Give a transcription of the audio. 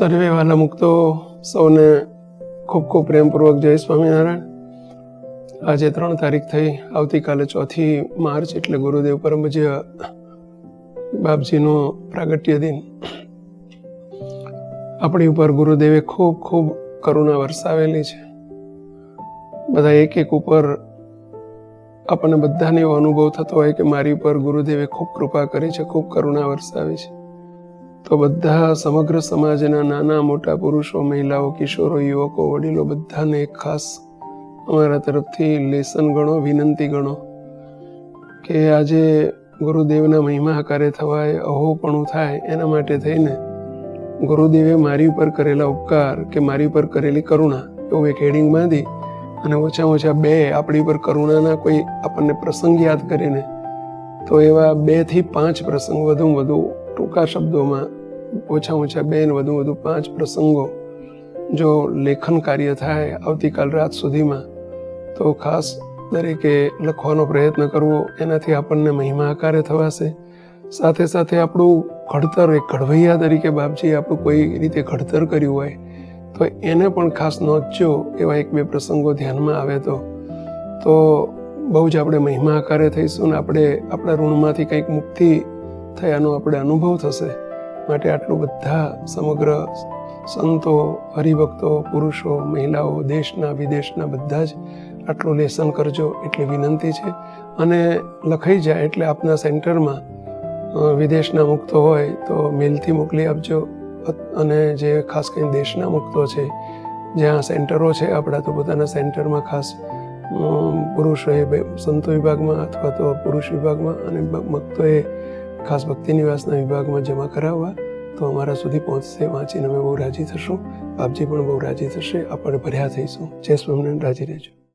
સર્વે વાલા મુક્તો સૌને ખૂબ ખૂબ પ્રેમપૂર્વક જય સ્વામિનારાયણ। આજે 3 તારીખ થઈ, આવતીકાલે 4 માર્ચ એટલે ગુરુદેવ પરમ પૂજ્ય બાપજીનો પ્રાગટ્ય દિન। આપણી ઉપર ગુરુદેવે ખૂબ ખૂબ કરુણા વરસાવેલી છે। બધા એક એક ઉપર આપણને બધાને એવો અનુભવ થતો હોય કે મારી ઉપર ગુરુદેવે ખૂબ કૃપા કરી છે, ખૂબ કરુણા વરસાવી છે। તો બધા સમગ્ર સમાજના નાના મોટા પુરુષો, મહિલાઓ, કિશોરો, યુવકો, વડીલો બધાને એક ખાસ અમારા તરફથી લેસન ગણો, વિનંતી ગણો કે આજે ગુરુદેવના મહિમા કાર્ય થવાય, અહોપણું થાય, એના માટે થઈને ગુરુદેવે મારી ઉપર કરેલા ઉપકાર કે મારી ઉપર કરેલી કરુણા એવું એક હેડિંગ બાંધી અને ઓછામાં ઓછા 2 આપણી ઉપર કરુણાના કોઈ આપણને પ્રસંગ યાદ કરીને તો એવા 2 થી 5 પ્રસંગ, વધુમાં વધુ ટૂંકા શબ્દોમાં ઓછામાં ઓછા 2 ને વધુ 5 પ્રસંગો જો લેખન કાર્ય થાય આવતીકાલ રાત સુધીમાં તો ખાસ દરેકે લખવાનો પ્રયત્ન કરવો। એનાથી આપણને મહિમા આકારે થવાશે। સાથે સાથે આપણું ઘડતર, એક ઘડવૈયા તરીકે બાપજીએ આપણું કોઈ રીતે ઘડતર કર્યું હોય તો એને પણ ખાસ નોંધજો। એવા 1-2 પ્રસંગો ધ્યાનમાં આવે તો બહુ જ આપણે મહિમા આકારે થઈશું ને આપણે આપણા ઋણમાંથી કંઈક મુક્તિ થયાનો આપણે અનુભવ થશે। માટે આટલું બધા સમગ્ર સંતો, હરિભક્તો, પુરુષો, મહિલાઓ, દેશના વિદેશના બધા જ આટલું લેસન કરજો એટલી વિનંતી છે। અને લખાઈ જાય એટલે આપના સેન્ટરમાં વિદેશના મુક્તો હોય તો મેલથી મોકલી આપજો। અને જે ખાસ કરીને દેશના મુક્તો છે, જ્યાં સેન્ટરો છે આપણા, તો પોતાના સેન્ટરમાં ખાસ પુરુષોએ સંતો વિભાગમાં અથવા તો પુરુષ વિભાગમાં અને ભક્તોએ ખાસ ભક્તિ નિવાસના વિભાગમાં જમા કરાવવા તો અમારા સુધી પહોંચશે। વાંચીને અમે બહુ રાજી થશું, બાપજી પણ બહુ રાજી થશે, આપણે ભર્યા થઈશું। જય સ્વામિનારાયણ, રાજી રહેજો।